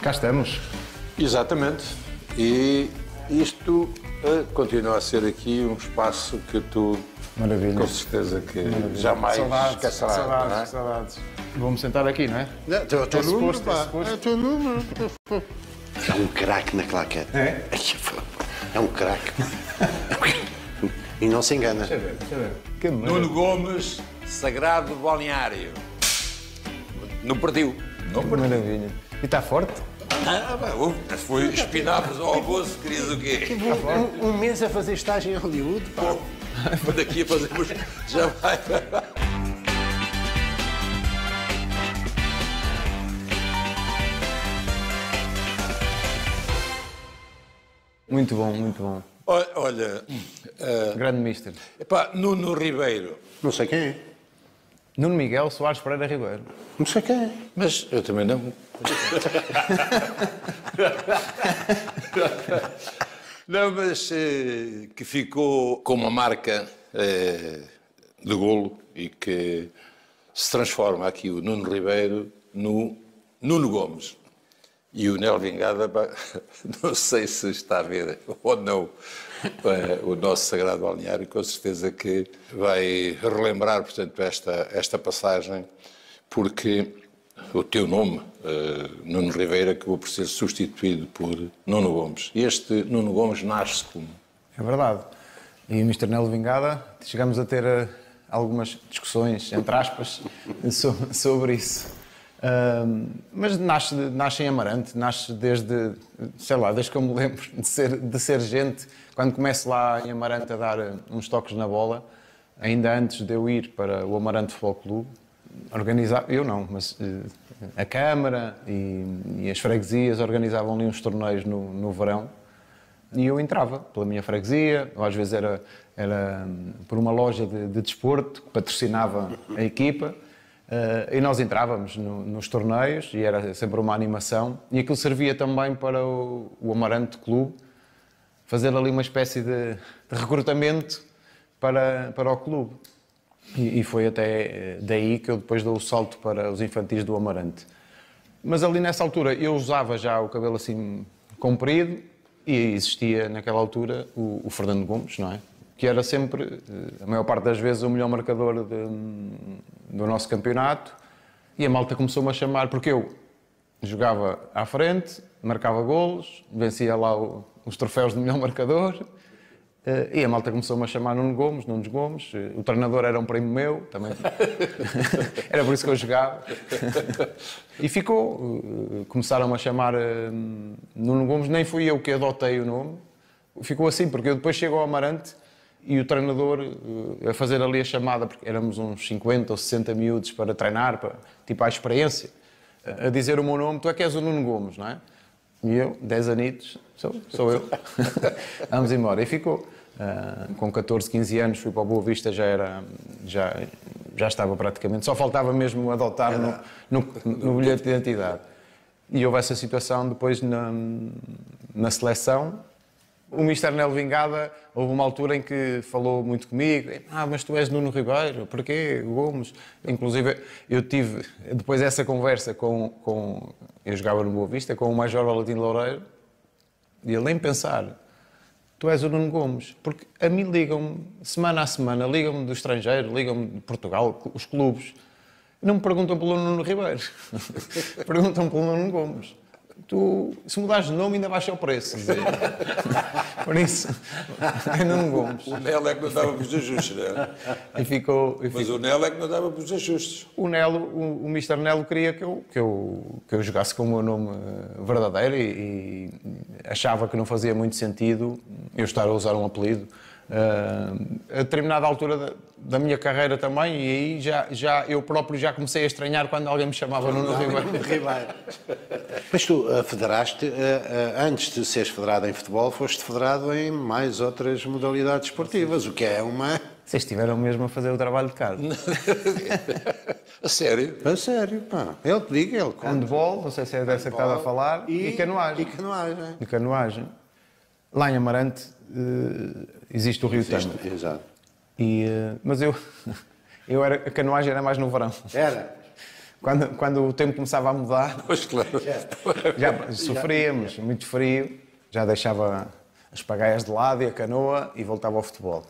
Cá estamos. Exatamente. E isto continua a ser aqui um espaço que tu, Maravilha. com certeza que Maravilha. jamais Saudades, esquecerás. saudades, não é? saudades. Vou-me sentar aqui, não é? É o teu número, pá. suposto. É o teu número. É um craque na claquete. É? É um craque. E não se engana. Deixa eu ver. Que Nuno Gomes, Sagrado Balneário. Não perdeu. Não perdeu. maravilha. E está forte? Foi espinafres ao almoço, querias o quê? Um mês a fazer estágio em Hollywood, pá. Vou daqui a fazermos. Já vai. Muito bom, muito bom. Olha, Grande mister. epá, Nuno Ribeiro. Não sei quem é. Nuno Miguel Soares Pereira Ribeiro. Não sei quem é. Mas eu também não. Não, mas que ficou com uma marca de golo e que se transforma aqui o Nuno Ribeiro no Nuno Gomes. E o Nel Vingada, não sei se está a ver ou não o nosso Sagrado Balneário, com certeza que vai relembrar, portanto, esta passagem, porque o teu nome, Nuno Ribeiro, acabou por ser substituído por Nuno Gomes. E este Nuno Gomes nasce como? É verdade. E o Mr. Nelo Vingada, chegamos a ter algumas discussões, entre aspas, sobre isso. Mas nasce em Amarante, nasce desde, sei lá, desde que eu me lembro de ser gente, quando começo lá em Amarante a dar uns toques na bola, ainda antes de eu ir para o Amarante Futebol Clube, eu não, mas a Câmara e as freguesias organizavam ali uns torneios no verão e eu entrava pela minha freguesia, ou às vezes era por uma loja de desporto que patrocinava a equipa. E nós entrávamos nos torneios e era sempre uma animação e aquilo servia também para o Amarante Clube fazer ali uma espécie de recrutamento para o clube e foi até daí que eu depois dou o salto para os infantis do Amarante. Mas ali nessa altura eu usava já o cabelo assim comprido e existia naquela altura o Fernando Gomes, não é? Que era sempre, a maior parte das vezes, o melhor marcador do nosso campeonato. E a malta começou-me a chamar, porque eu jogava à frente, marcava golos, vencia lá os troféus de melhor marcador. E a malta começou-me a chamar Nunos Gomes. O treinador era um primo meu, também. Era por isso que eu jogava. E ficou. Começaram-me a chamar Nuno Gomes, nem fui eu que adotei o nome. Ficou assim, porque eu depois chego ao Amarante e o treinador a fazer ali a chamada, porque éramos uns 50 ou 60 miúdos para treinar, tipo à experiência, a dizer o meu nome, tu é que és o Nuno Gomes, não é? E eu, 10 anitos, sou eu. Vamos embora. E ficou. Com 14, 15 anos fui para o Boa Vista, já estava praticamente, só faltava mesmo adotar no bilhete de identidade. E houve essa situação depois na seleção. O Mr. Nelo Vingada, houve uma altura em que falou muito comigo, mas tu és Nuno Ribeiro, porquê, Gomes? Inclusive, eu tive, depois dessa conversa eu jogava no Boa Vista, com o Major Valentim Loureiro, e ele nem pensar, tu és o Nuno Gomes, porque a mim ligam-me, semana a semana, ligam-me do estrangeiro, ligam-me de Portugal, os clubes, não me perguntam pelo Nuno Ribeiro, perguntam pelo Nuno Gomes. Tu, se mudares de nome, ainda baixa o preço. Por isso, é Nuno Gomes. O Nelo é que não dava para os ajustes, não é? Mas o Nelo é que não dava para os ajustes. O Mr. Nelo queria que eu jogasse com o meu nome verdadeiro e achava que não fazia muito sentido eu estar a usar um apelido. A determinada altura da minha carreira também, e aí já eu próprio já comecei a estranhar quando alguém me chamava Nuno Ribeiro. Mas tu federaste, antes de seres federado em futebol, foste federado em mais outras modalidades esportivas, o que é uma... Vocês estiveram mesmo a fazer o trabalho de casa. A sério? A sério, pá. Ele te diga, ele conta. Handball, não sei se é dessa que estava a falar, e canoagem. E canoagem. Lá em Amarante existe o Rio Tâmega. Exato. Mas a canoagem era mais no verão. Era? quando o tempo começava a mudar, Pois claro. já sofríamos, muito frio, já deixava as pagaias de lado e a canoa e voltava ao futebol.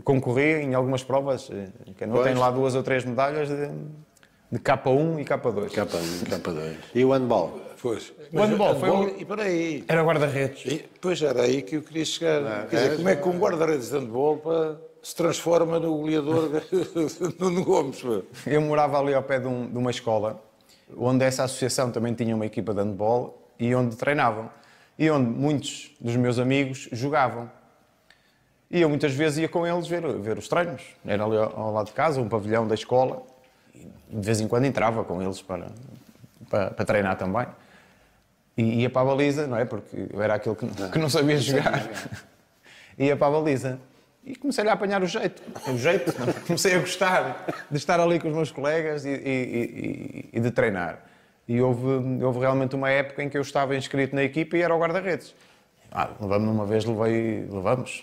Concorri em algumas provas, em canoa tem lá 2 ou 3 medalhas de K1 e K2. K1, K2. E o handball? Pois. O handball foi E para aí. Era guarda-redes. Pois era aí que eu queria chegar. Quer dizer, como é que um guarda-redes de handball se transforma no goleador Nuno Gomes? Eu morava ali ao pé de uma escola, onde essa associação também tinha uma equipa de handball e onde treinavam. E onde muitos dos meus amigos jogavam. E eu muitas vezes ia com eles ver os treinos. Era ali ao lado de casa, um pavilhão da escola. E de vez em quando entrava com eles para treinar também. E ia para a baliza, não é? Porque eu era aquele que não sabia jogar. Ia para a baliza. E comecei a apanhar o jeito. Comecei a gostar de estar ali com os meus colegas e de treinar. E houve realmente uma época em que eu estava inscrito na equipa e era o guarda-redes. Levamos uma vez, levamos,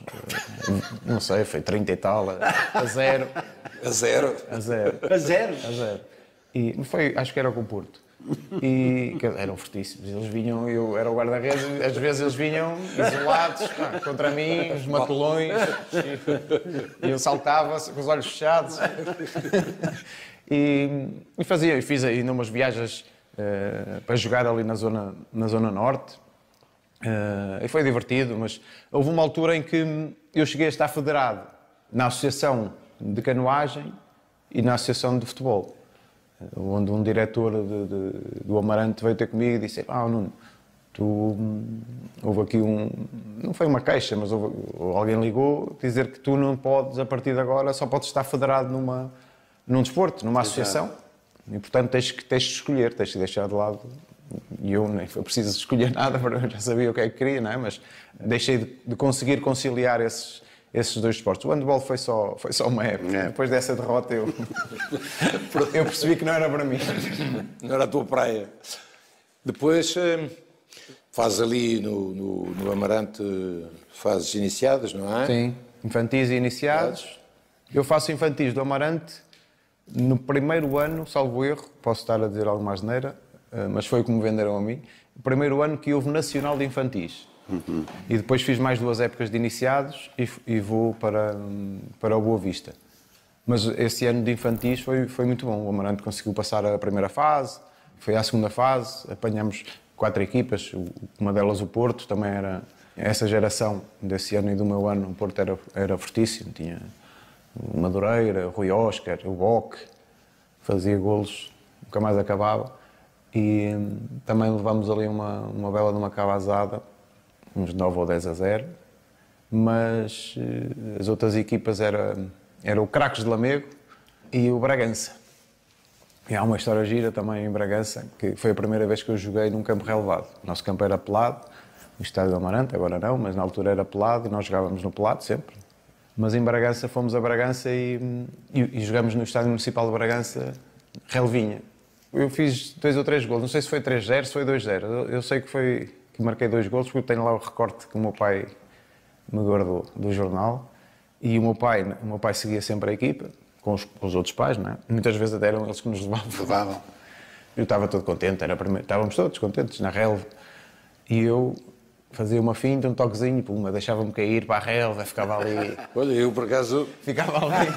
não sei, foi 30 e tal, a 0. A 0? A 0. A 0? A 0. E foi, acho que era com o Porto. E eram fortíssimos. Eles vinham, eu era o guarda-redes, às vezes eles vinham isolados contra mim, os matulões, e eu saltava com os olhos fechados. E fiz aí umas viagens para jogar ali na zona norte. E foi divertido, mas houve uma altura em que eu cheguei a estar federado na Associação de Canoagem e na Associação de Futebol, onde um diretor do Amarante veio ter comigo e disse: Nuno, houve aqui não foi uma queixa, mas alguém ligou dizer que tu não podes, a partir de agora, só podes estar federado num desporto, numa associação, e portanto tens de escolher, tens de deixar de lado. E eu nem foi preciso escolher nada, porque eu já sabia o que é que queria, não é? Mas deixei de conseguir conciliar esses 2 desportos. O handball foi só uma época. Depois dessa derrota eu percebi que não era para mim. Não era a tua praia. Depois fazes ali no Amarante fases iniciadas, não é? Sim, infantis e iniciados. Eu faço infantis do Amarante no primeiro ano, salvo erro, posso estar a dizer alguma asneira, mas foi como venderam a mim, o primeiro ano que houve Nacional de Infantis. E depois fiz mais 2 épocas de iniciados e vou para o Boa Vista. Mas esse ano de infantis foi muito bom. O Amarante conseguiu passar a primeira fase, foi à segunda fase, apanhamos 4 equipas, uma delas o Porto, também era essa geração desse ano e do meu ano, o Porto era fortíssimo, tinha o Madureira, o Rui Oscar, o Boque, fazia golos, nunca mais acabava. E também levámos ali uma bela de uma cabazada, uns 9 ou 10 a 0, mas as outras equipas eram o Craques de Lamego e o Bragança. E há uma história gira também em Bragança, que foi a primeira vez que eu joguei num campo relevado. O nosso campo era pelado, no estádio do Amarante, agora não, mas na altura era pelado e nós jogávamos no pelado sempre. Mas em Bragança fomos a Bragança e jogamos no estádio municipal de Bragança, relevinha. Eu fiz 2 ou 3 golos, não sei se foi 3-0, se foi 2-0. Eu sei que marquei 2 golos, porque eu tenho lá o recorte que o meu pai me guardou do jornal. E o meu pai seguia sempre a equipa, com os outros pais, não é? Muitas vezes até eram eles que nos levavam. Eu estava todo contente, estávamos todos contentes na relva. E eu fazia uma finta, um toquezinho, puma, deixava-me cair para a relva, ficava ali. Olha, eu por acaso... Ficava ali.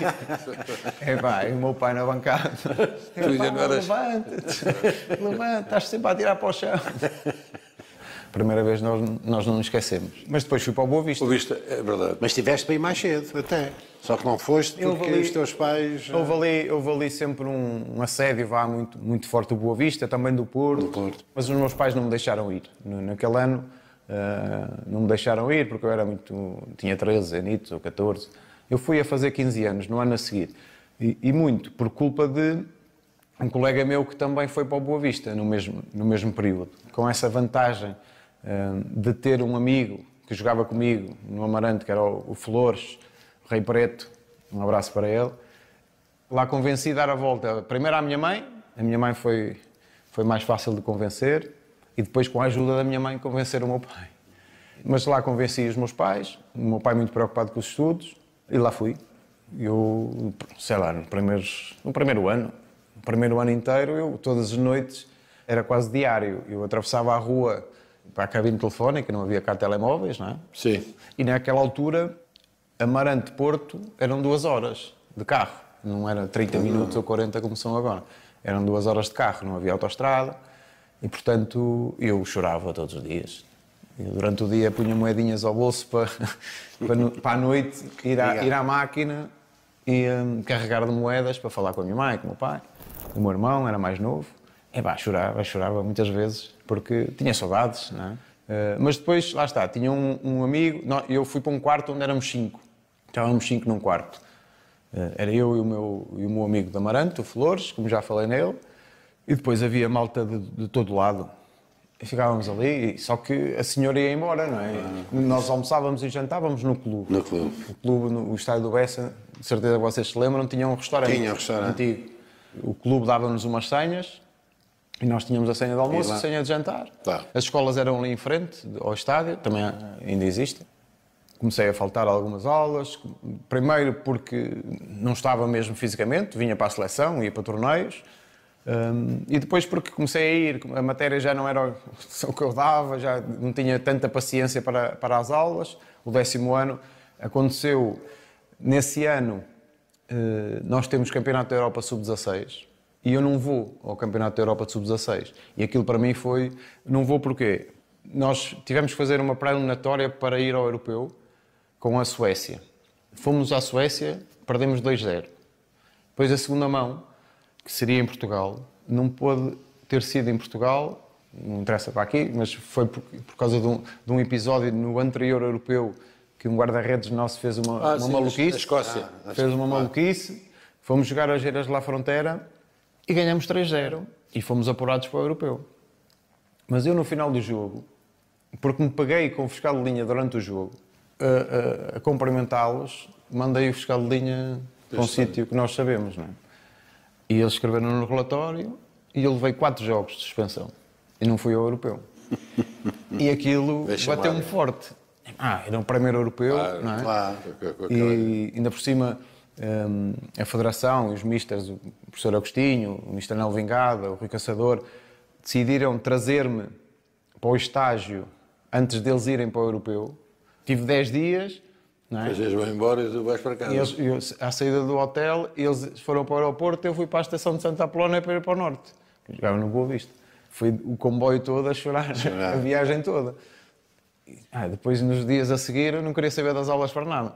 E o meu pai na bancada. Levanta-te, estás sempre a atirar para o chão. Primeira vez nós não nos esquecemos. Mas depois fui para o Boa Vista. Boa Vista, é verdade. Mas tiveste para ir mais cedo, até. Só que não foste porque os teus pais... Houve ali sempre um assédio muito, muito forte do Boa Vista, também do Porto. Mas os meus pais não me deixaram ir. Naquele ano não me deixaram ir porque eu era tinha 13 anitos ou 14. Eu fui a fazer 15 anos no ano a seguir. E muito por culpa de um colega meu que também foi para o Boa Vista no mesmo período. Com essa vantagem de ter um amigo que jogava comigo no Amarante, que era o Flores, o Rei Preto, um abraço para ele. Lá convenci a dar a volta primeiro à minha mãe, a minha mãe foi mais fácil de convencer, e depois com a ajuda da minha mãe convencer o meu pai. Mas lá convenci os meus pais, o meu pai muito preocupado com os estudos, e lá fui. Eu, sei lá, no primeiro ano, O primeiro ano inteiro, eu, todas as noites, era quase diário. Eu atravessava a rua para a cabine telefónica, não havia cá telemóveis, não é? Sim. E naquela altura, Amarante-Porto eram 2 horas de carro. Não era 30 minutos ou 40 como são agora. Eram 2 horas de carro, não havia autoestrada. E, portanto, eu chorava todos os dias. Eu, durante o dia punha moedinhas ao bolso para a noite ir à máquina e carregar de moedas para falar com a minha mãe, com o meu pai. O meu irmão era mais novo. Chorava muitas vezes, porque tinha saudades, não é? Mas depois, lá está, tinha um amigo, eu fui para um quarto onde éramos 5. Estávamos 5 num quarto. Era eu e o meu amigo de Amarante, o Flores, como já falei nele, e depois havia malta de todo lado. E ficávamos ali, só que a senhora ia embora, não é? Nós almoçávamos e jantávamos no clube. No clube. O clube, o estádio do Bessa, de certeza que vocês se lembram, tinha um restaurante. Tinha um restaurante. Antigo. O clube dava-nos umas senhas, e nós tínhamos a senha de almoço, a senha de jantar. Tá. As escolas eram ali em frente ao estádio, também ainda existem. Comecei a faltar algumas aulas, primeiro porque não estava mesmo fisicamente, vinha para a seleção, ia para torneios, e depois porque comecei a ir, a matéria já não era o que eu dava, já não tinha tanta paciência para as aulas. O 10º ano aconteceu, nesse ano, nós temos Campeonato da Europa Sub-16, e eu não vou ao Campeonato da Europa de Sub-16. E aquilo para mim foi... Não vou porquê? Nós tivemos que fazer uma pré-eliminatória para ir ao Europeu com a Suécia. Fomos à Suécia, perdemos 2-0. Depois a segunda mão, que seria em Portugal, não pôde ter sido em Portugal, não interessa para aqui, mas foi por causa de um episódio no anterior Europeu que um guarda-redes nosso fez uma maluquice. Na Escócia. Fez uma maluquice. Fomos jogar às Geiras de La Frontera e ganhamos 3-0 e fomos apurados para o Europeu. Mas eu, no final do jogo, porque me paguei com o fiscal de linha durante o jogo, a cumprimentá-los, mandei o fiscal de linha para um sítio que nós sabemos, não é? E eles escreveram no relatório e eu levei 4 jogos de suspensão e não fui ao Europeu. E aquilo bateu-me forte. Era um primeiro europeu, não é? Claro. E ainda por cima, a Federação e os misters, o professor Agostinho, o mister Nel Vingada, o Rui Caçador, decidiram trazer-me para o estágio antes deles irem para o europeu. Tive 10 dias, não é? Depois eles vão embora e tu vais para casa. À saída do hotel, eles foram para o aeroporto, eu fui para a estação de Santa Apolónia para ir para o norte. Jogava no Boa Vista. Fui o comboio todo a chorar, a viagem toda. Depois, nos dias a seguir, eu não queria saber das aulas para nada.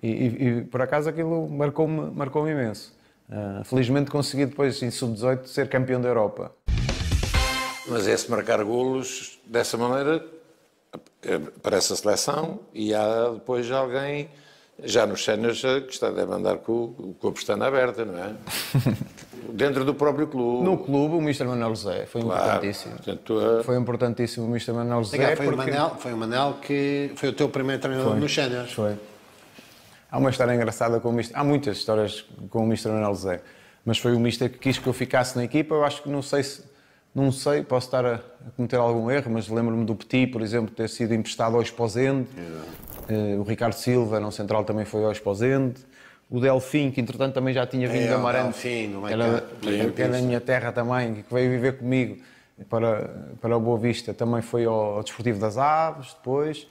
E por acaso, aquilo marcou-me imenso. Felizmente consegui depois, em sub-18, ser campeão da Europa. Mas esse marcar golos dessa maneira para essa seleção e há depois alguém, já nos séniores, que deve andar com a pestana aberta, não é? Dentro do próprio clube. No clube, o Mister Manuel José foi importantíssimo. Portanto, Foi importantíssimo o Mister Manuel José. Foi o Manel que foi o teu primeiro treinador nos séniores. Foi. Há uma história engraçada com o Mister. Há muitas histórias com o Mister Manuel José, mas foi o Mister que quis que eu ficasse na equipa. Eu acho que não sei, posso estar a cometer algum erro, mas lembro-me do Petit, por exemplo, ter sido emprestado ao Esposende. O Ricardo Silva, era um central, também foi ao Esposende. O Delfim, que entretanto também já tinha vindo de Amarante, que era da minha terra também, que veio viver comigo para o Boa Vista, também foi ao Desportivo das Aves depois.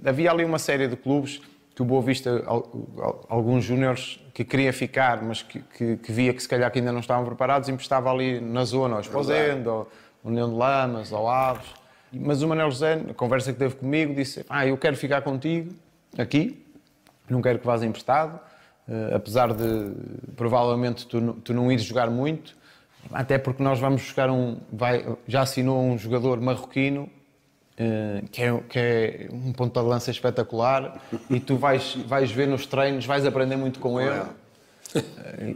Havia ali uma série de clubes que o Boa Vista, alguns júniores que queria ficar, mas que via que se calhar que ainda não estavam preparados, emprestava ali na zona, ao Esposende, ao União de Lamas, ao Aves. Mas o Manuel José, na conversa que teve comigo, disse: eu quero ficar contigo aqui, não quero que vás emprestado, apesar de provavelmente tu não ires jogar muito, até porque nós vamos buscar já assinou um jogador marroquino, que é um ponta de lança espetacular, e tu vais ver nos treinos, vais aprender muito com ele.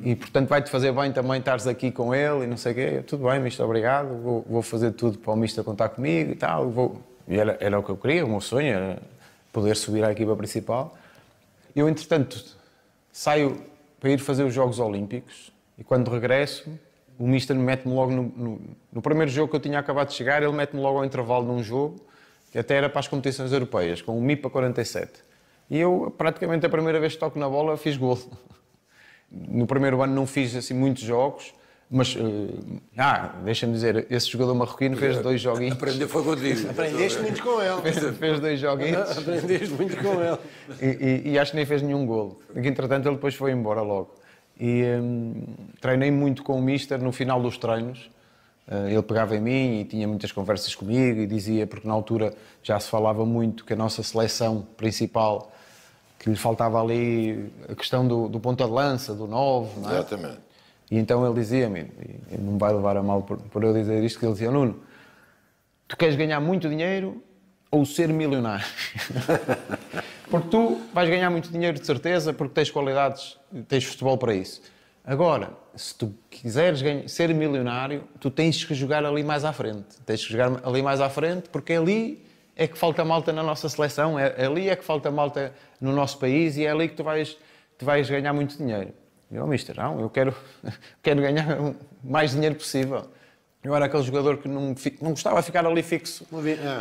E portanto vai-te fazer bem também estares aqui com ele e não sei o quê. Tudo bem, mister, obrigado, vou fazer tudo para o mister contar comigo e tal. E era o que eu queria, o meu sonho era poder subir à equipa principal. Eu, entretanto, saio para ir fazer os Jogos Olímpicos e quando regresso, o mister mete-me logo no primeiro jogo que eu tinha acabado de chegar, ele mete-me logo ao intervalo num jogo que até era para as competições europeias, com o MIPA 47. E eu, praticamente a primeira vez que toco na bola, fiz golo. No primeiro ano não fiz assim muitos jogos, Mas, deixa-me dizer, esse jogador marroquino fez 2 joguinhos. Aprender foi contigo. Aprendeste muito com ele. Fez 2 joguinhos. Aprendeste muito com ele. E acho que nem fez nenhum golo. Entretanto, ele depois foi embora logo. E treinei muito com o Mister no final dos treinos. Ele pegava em mim e tinha muitas conversas comigo e dizia, porque na altura já se falava muito que a nossa seleção principal, que lhe faltava ali a questão do ponta de lança, do 9, não é? Exatamente. E então ele dizia-me, e não me vai levar a mal por eu dizer isto, que ele dizia, Nuno, tu queres ganhar muito dinheiro ou ser milionário? Porque tu vais ganhar muito dinheiro de certeza, porque tens qualidades, tens futebol para isso. Agora, se tu quiseres ser milionário, tu tens que jogar ali mais à frente. Tens que jogar ali mais à frente, porque ali é que falta malta na nossa seleção, é ali é que falta malta no nosso país e é ali que tu vais ganhar muito dinheiro. E eu, mister, não, eu quero ganhar o mais dinheiro possível. Eu era aquele jogador que não gostava de ficar ali fixo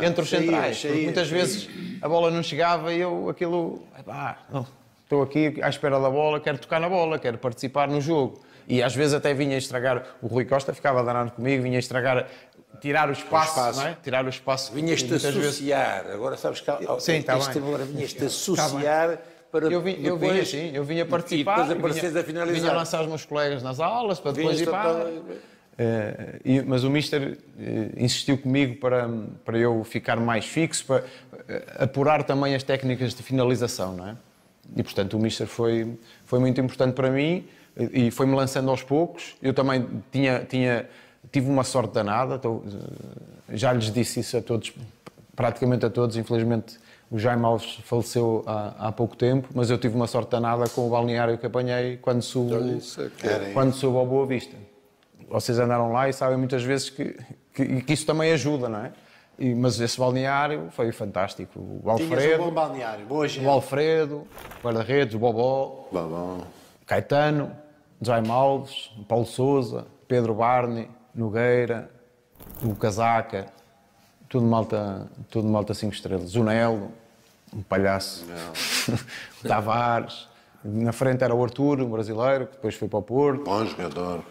entre os centrais. Muitas vezes a bola não chegava e eu estou aqui à espera da bola, quero tocar na bola, quero participar no jogo. E às vezes até vinha estragar, o Rui Costa ficava danado comigo, vinha estragar, tirar o espaço. Não é? Tirar o espaço. Vinhas-te associar, agora sabes que sim, está bem. Agora vinhas-te associar para eu vinha participar, e depois apareces a finalizar. Vinha lançar os meus colegas nas aulas, para depois ir para... mas o Mister insistiu comigo para eu ficar mais fixo, para apurar também as técnicas de finalização, não é? E, portanto, o Mister foi muito importante para mim e foi-me lançando aos poucos. Eu também tive uma sorte danada, já lhes disse isso a todos, praticamente a todos, infelizmente o Jaime Alves faleceu há pouco tempo, mas eu tive uma sorte danada com o balneário que apanhei quando subo ao Boa Vista. Vocês andaram lá e sabem muitas vezes que isso também ajuda, não é? Mas esse balneário foi fantástico. O Alfredo, tinhas um bom balneário, boa gente. O Alfredo, o guarda-redes, o Bobó, Caetano, Jaime Alves, Paulo Sousa, Pedro Barney, Nogueira, o Casaca, tudo malta 5 estrelas. O Nelo, um palhaço. O Tavares. Na frente era o Arturo, um brasileiro, que depois foi para o Porto. Bom jogador.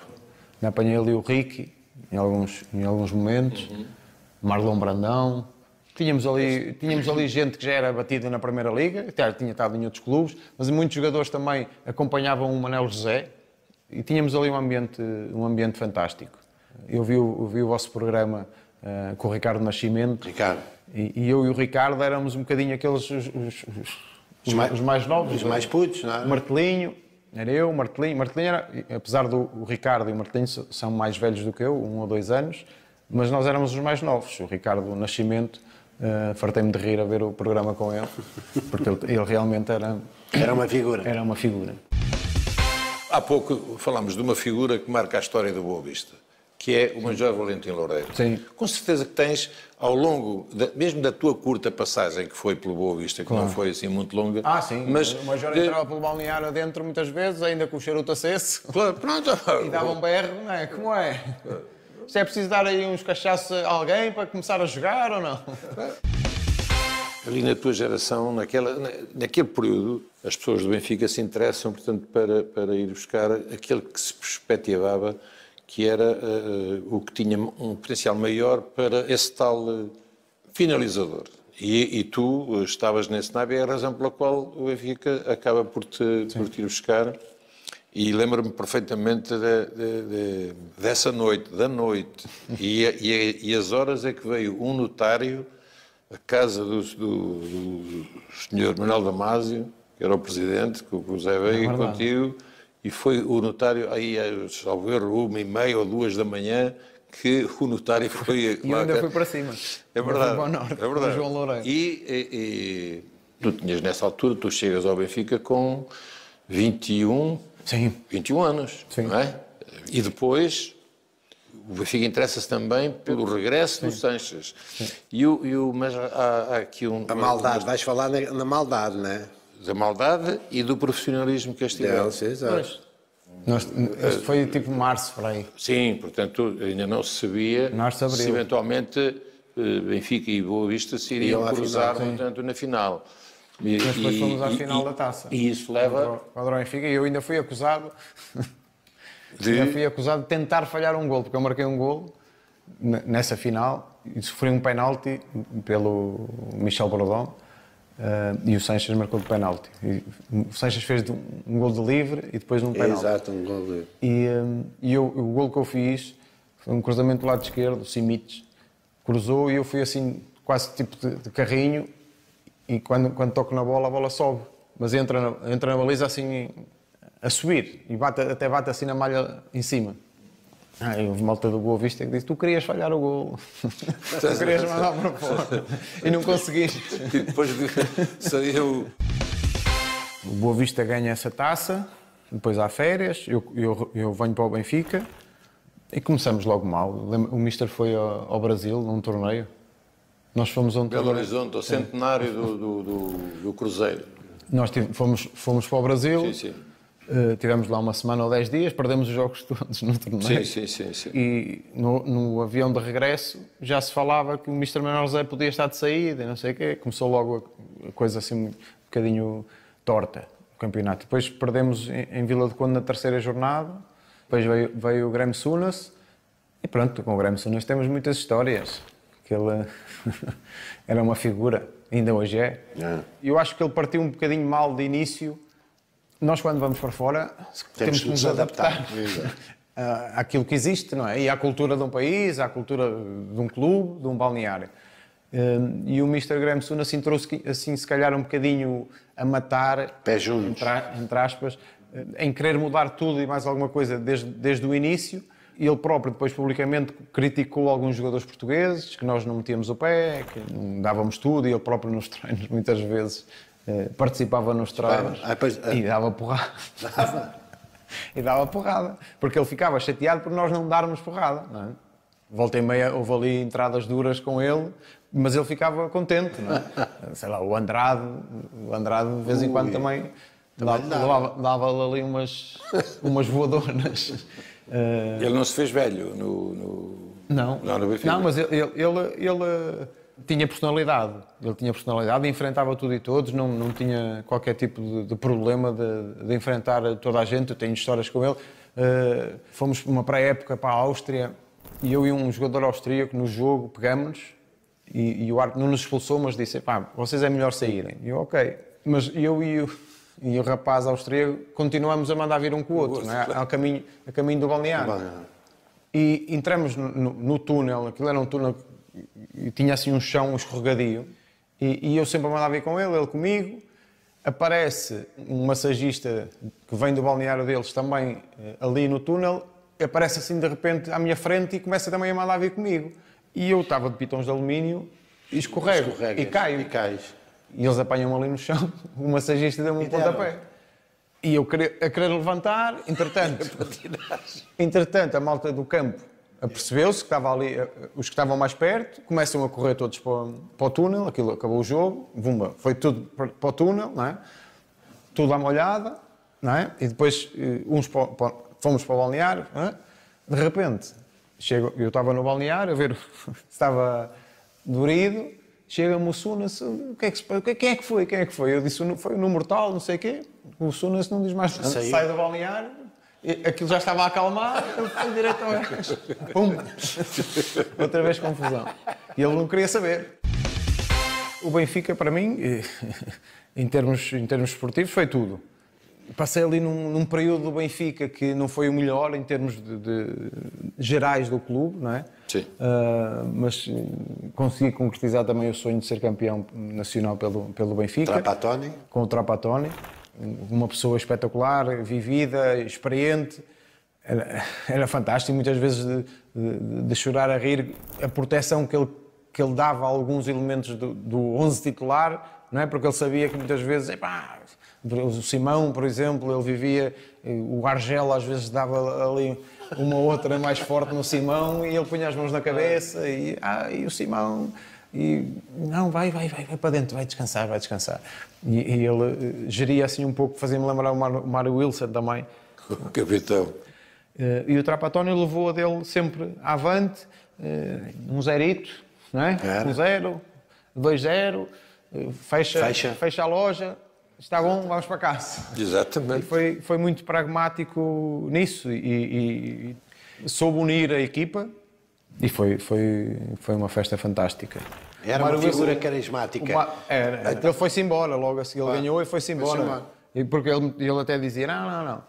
Apanhei ali o Ricky, em alguns momentos. Marlon Brandão. Tínhamos ali gente que já era batida na Primeira Liga, até tinha estado em outros clubes, mas muitos jogadores também acompanhavam o Manel José e tínhamos ali um ambiente fantástico. Eu vi o vosso programa com o Ricardo Nascimento. Ricardo. E eu e o Ricardo éramos um bocadinho aqueles os mais novos. Os mais putos, não é? Martelinho, era eu, Martelinho era, apesar do Ricardo e o Martelinho são mais velhos do que eu, 1 ou 2 anos, mas nós éramos os mais novos. O Ricardo Nascimento, fartei-me de rir a ver o programa com ele, porque ele realmente era uma figura. Era uma figura. Há pouco falámos de uma figura que marca a história do Boa Vista, que é o Major Valentim Loureiro. Sim. Com certeza que tens, ao longo, mesmo da tua curta passagem que foi pelo Boa Vista, que não foi assim muito longa... Sim, mas o Major entrava pelo balneário adentro muitas vezes, ainda com o charuto aceso. Claro, pronto. E dava um berro, não é? Como é? Isto é preciso dar aí uns cachaços a alguém para começar a jogar ou não? Ali na tua geração, naquele período, as pessoas do Benfica se interessam, portanto, para ir buscar aquele que se perspectivava que era o que tinha um potencial maior para esse tal finalizador. E tu estavas nesse naipe, é a razão pela qual o Benfica acaba por te ir buscar. E lembro-me perfeitamente dessa noite, da noite, e as horas é que veio um notário à casa do Sr. Manuel Damasio, que era o presidente, que o Zé veio contigo, e foi o notário, aí, salvo erro, 1h30 ou 2 da manhã, que o notário foi... E ainda foi para cima. É verdade, foi para o norte, é verdade. João Loureiro. E tu tinhas nessa altura, tu chegas ao Benfica com 21 anos, Sim. Não é? E depois o Benfica interessa-se também pelo regresso do Sanches. Mas há aqui a maldade, vais falar na maldade, não é? Da maldade e do profissionalismo que este tiveram. Exato. Este foi tipo março, para aí. Sim, portanto, ainda não se sabia se eventualmente Benfica e Boa Vista se iriam cruzar, portanto, na final. Mas depois fomos à final da taça. E isso leva... Contra o Benfica, e eu ainda fui acusado Já fui acusado de tentar falhar um golo, porque eu marquei um golo nessa final e sofri um penalti pelo Michel Brodon e o Sanches marcou de penalti. O Sanches fez um golo de livre e depois um penalti. Exato, um golo de livre. E o golo que eu fiz foi um cruzamento do lado esquerdo, o Simic cruzou e eu fui assim, quase tipo de carrinho, e quando toco na bola, a bola sobe, mas entra na baliza assim a subir e até bate assim na malha em cima. Houve malta do Boa Vista que disse: tu querias falhar o golo, tu querias mandar para fora e não conseguiste. E depois saiu. O Boa Vista ganha essa taça, depois há férias, eu venho para o Benfica e começamos logo mal. O Mister foi ao Brasil num torneio. Nós fomos a um Belo torneio. Horizonte, ao centenário do Cruzeiro. Nós fomos para o Brasil. Sim. Tivemos lá uma semana ou 10 dias, perdemos os jogos todos no torneio. Sim. E no avião de regresso já se falava que o Mr. Manuel José podia estar de saída e não sei o quê. Começou logo a coisa assim um bocadinho torta, o campeonato. Depois perdemos em Vila do Conde na terceira jornada. Depois veio o Grêmio Sunas. E pronto, com o Grêmio Sunas temos muitas histórias. Que ele era uma figura, ainda hoje é. Eu acho que ele partiu um bocadinho mal de início. Nós, quando vamos para fora, temos que nos adaptar àquilo que existe, não é? E à cultura de um país, à cultura de um clube, de um balneário. E o Mr. Graham Souness assim, trouxe, assim, se calhar, um bocadinho a matar, pé juntos, entre aspas, em querer mudar tudo e mais alguma coisa desde o início. Ele próprio, depois, publicamente, criticou alguns jogadores portugueses, que nós não metíamos o pé, que não dávamos tudo, e ele próprio nos treinos, muitas vezes, participava nos treinos e dava porrada. E dava porrada, porque ele ficava chateado por nós não darmos porrada, não é? Volta e meia houve ali entradas duras com ele, mas ele ficava contente, não é? Sei lá, o Andrade de vez em quando também dava-lhe ali umas voadoras. Ele não se fez velho no Benfica. Não, mas ele tinha personalidade. Ele tinha personalidade, enfrentava tudo e todos, não tinha qualquer tipo de problema de enfrentar toda a gente. Eu tenho histórias com ele. Fomos uma pré-época para a Áustria e eu e um jogador austríaco no jogo pegamos-nos e o árbitro não nos expulsou, mas disse: pá, vocês é melhor saírem. E eu, ok. Mas eu e o rapaz austríaco continuamos a mandar vir um com o outro, não é? A caminho do balneário. E entramos no túnel, aquilo era um túnel e tinha assim um chão escorregadio, e eu sempre a mandar vir com ele comigo. Aparece um massagista que vem do balneário deles também ali no túnel, aparece assim de repente à minha frente e começa também a mandar vir comigo. E eu estava de pitões de alumínio e escorrego e caio. E eles apanham-me ali no chão, o massagista deu-me um pontapé. E eu a querer levantar, entretanto a malta do campo apercebeu-se que estava ali, os que estavam mais perto, começam a correr todos para o túnel, aquilo acabou o jogo, vumba, foi tudo para o túnel, não é? Tudo à molhada, não é? E depois fomos para o balneário, não é? De repente, eu estava no balneário a ver se estava dorido. Chega-me o Souness, quem é que foi? Eu disse: foi o número tal, não sei o quê. O Souness não diz mais nada. Sai do balneário, aquilo já estava a acalmar, ele foi direto ao gajo. Pum! Outra vez confusão. E ele não queria saber. O Benfica, para mim, em termos esportivos, foi tudo. Passei ali num período do Benfica que não foi o melhor em termos de gerais do clube, não é? Sim. Mas consegui concretizar também o sonho de ser campeão nacional pelo Benfica. Trapattoni. Com o Trapattoni. Uma pessoa espetacular, vivida, experiente. Era fantástico, muitas vezes de chorar a rir. A proteção que ele dava a alguns elementos do 11 titular, não é? Porque ele sabia que muitas vezes... o Simão, por exemplo, ele vivia... O Argel às vezes dava ali uma outra mais forte no Simão e ele punha as mãos na cabeça e o Simão... não, vai para dentro, vai descansar. E ele geria assim um pouco, fazia-me lembrar o Mário Wilson também. O capitão. E o Trapattoni levou a dele sempre avante, um zerito, não é? 1-0, 2-0, fecha a loja, está bom, vamos para casa. Exatamente. Foi muito pragmático nisso e soube unir a equipa e foi uma festa fantástica. Era uma figura carismática. Ele foi-se embora, logo a seguir ele ganhou e foi-se embora. E porque ele até dizia, não,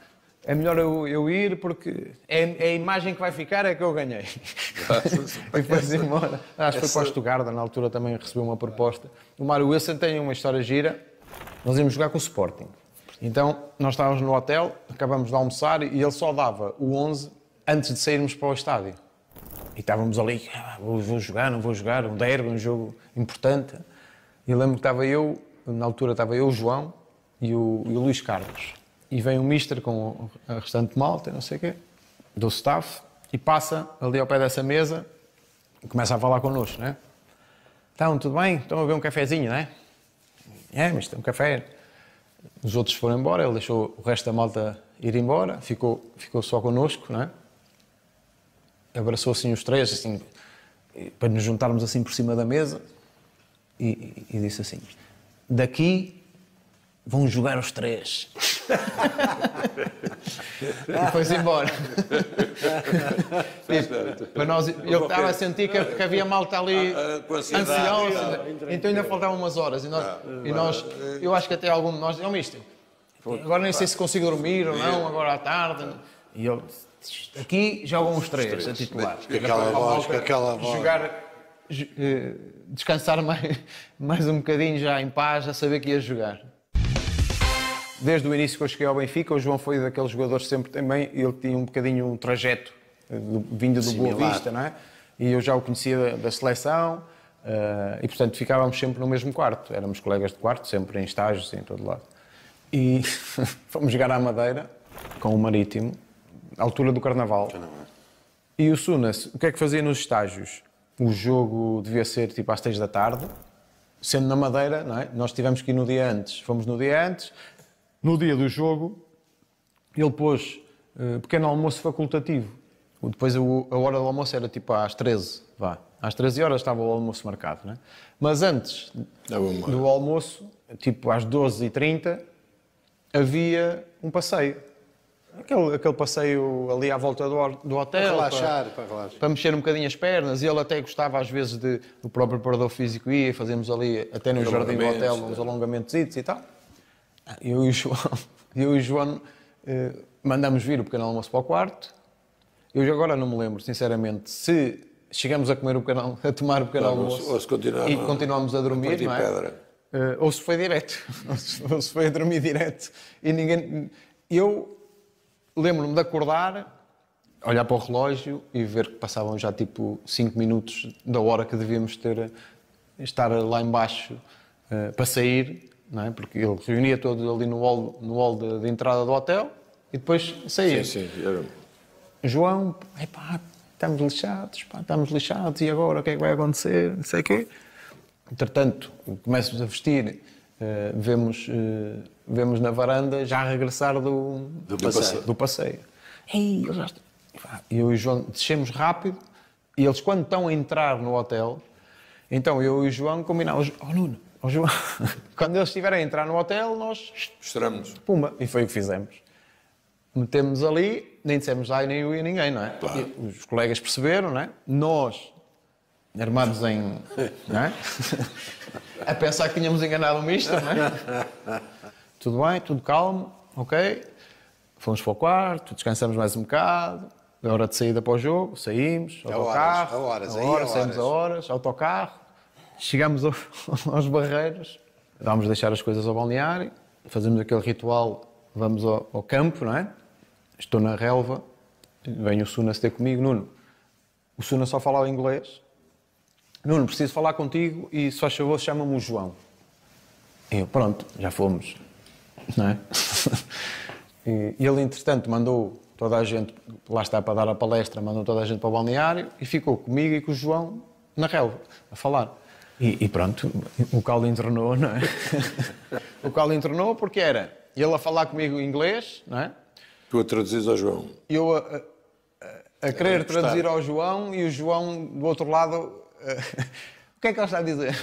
é melhor eu ir porque é a imagem que vai ficar é que eu ganhei. E foi-se embora. Acho que foi para o Stuttgart, na altura também recebeu uma proposta. O Mário Wilson tem uma história gira, nós íamos jogar com o Sporting. Então, nós estávamos no hotel, acabamos de almoçar e ele só dava o 11 antes de sairmos para o estádio. E estávamos ali, vou jogar, não vou jogar, um derby, um jogo importante. E lembro que estava eu, na altura estava eu, o João e o Luís Carlos. E vem o mister com a restante malta, não sei o quê, do staff, e passa ali ao pé dessa mesa e começa a falar connosco, né? Então, tudo bem? Estão a ver um cafezinho, né? Mas tem um café. Os outros foram embora, ele deixou o resto da malta ir embora, ficou só connosco, né? Abraçou assim os três, assim, para nos juntarmos assim por cima da mesa e disse assim, daqui vão jogar os três. E foi-se embora. Para nós, eu estava a sentir que havia malta ali ansiosa, então ainda faltavam umas horas. E nós, eu acho que até algum de nós, mister, agora nem sei se consigo dormir ou não, agora à tarde. E eu, aqui jogam os três a titulares. Aquela voz. Jogar, descansar mais um bocadinho já em paz, a saber que ia jogar. Desde o início que eu cheguei ao Benfica, o João foi daqueles jogadores sempre também, ele tinha um bocadinho um trajeto vindo do Boa Vista, não é? E eu já o conhecia da seleção e, portanto, ficávamos sempre no mesmo quarto. Éramos colegas de quarto, sempre em estágios, em todo lado. E fomos jogar à Madeira com o Marítimo, à altura do Carnaval. E o Sunas, o que é que fazia nos estágios? O jogo devia ser tipo às 6 da tarde, sendo na Madeira, não é? Nós tivemos que ir no dia antes. Fomos no dia antes. No dia do jogo, ele pôs pequeno almoço facultativo. Depois a hora do almoço era tipo às 13, vá. Às 13 horas estava o almoço marcado, não é? Mas antes do almoço, tipo às 12h30, havia um passeio. Aquele passeio ali à volta do hotel. Para mexer um bocadinho as pernas. E ele até gostava às vezes o próprio preparador físico ia, fazíamos ali até no jardim do hotel uns alongamentos e tal. Eu e o João mandamos vir o pequeno almoço para o quarto. Eu agora não me lembro, sinceramente, se chegamos a tomar o pequeno almoço ou se e continuámos a dormir, não é? Ou se foi direto. Ou se foi a dormir direto. E ninguém... Eu lembro-me de acordar, olhar para o relógio e ver que passavam já tipo 5 minutos da hora que devíamos estar lá embaixo para sair. Não é? Porque ele reunia todos ali no hall de entrada do hotel e depois saía. Sim. João, estamos lixados, e agora o que é que vai acontecer? Não sei o quê. Entretanto, começamos a vestir, vemos na varanda já a regressar do passeio. E eu e o João descemos rápido e eles, quando estão a entrar no hotel, então eu e o João combinámos, Nuno, João, quando eles estiverem a entrar no hotel, nós... Mostramos. Pumba, e foi o que fizemos. Metemos ali, nem dissemos ai, nem eu e ninguém, não é? Claro. Os colegas perceberam, não é? Nós, armados em... não é? A pensar que tínhamos enganado o mister, não é? Tudo bem, tudo calmo, ok. Fomos para o quarto, descansamos mais um bocado. É hora de saída para o jogo, saímos, autocarro. Saímos a horas, autocarro. Chegamos aos Barreiros, vamos deixar as coisas ao balneário, fazemos aquele ritual, vamos ao campo, não é? Estou na relva, vem o Sunas ter comigo, Nuno, o Sunas só falava inglês, Nuno, preciso falar contigo e se faz favor chama-me o João. E eu, pronto, já fomos, não é? E ele, entretanto, mandou toda a gente, lá está para dar a palestra, mandou toda a gente para o balneário e ficou comigo e com o João na relva, a falar. E pronto, o caldo entornou, não é? O caldo entornou porque era ele a falar comigo em inglês, não é? Tu a traduzires ao João. Eu a querer traduzir ao João e o João do outro lado O que é que ele está a dizer?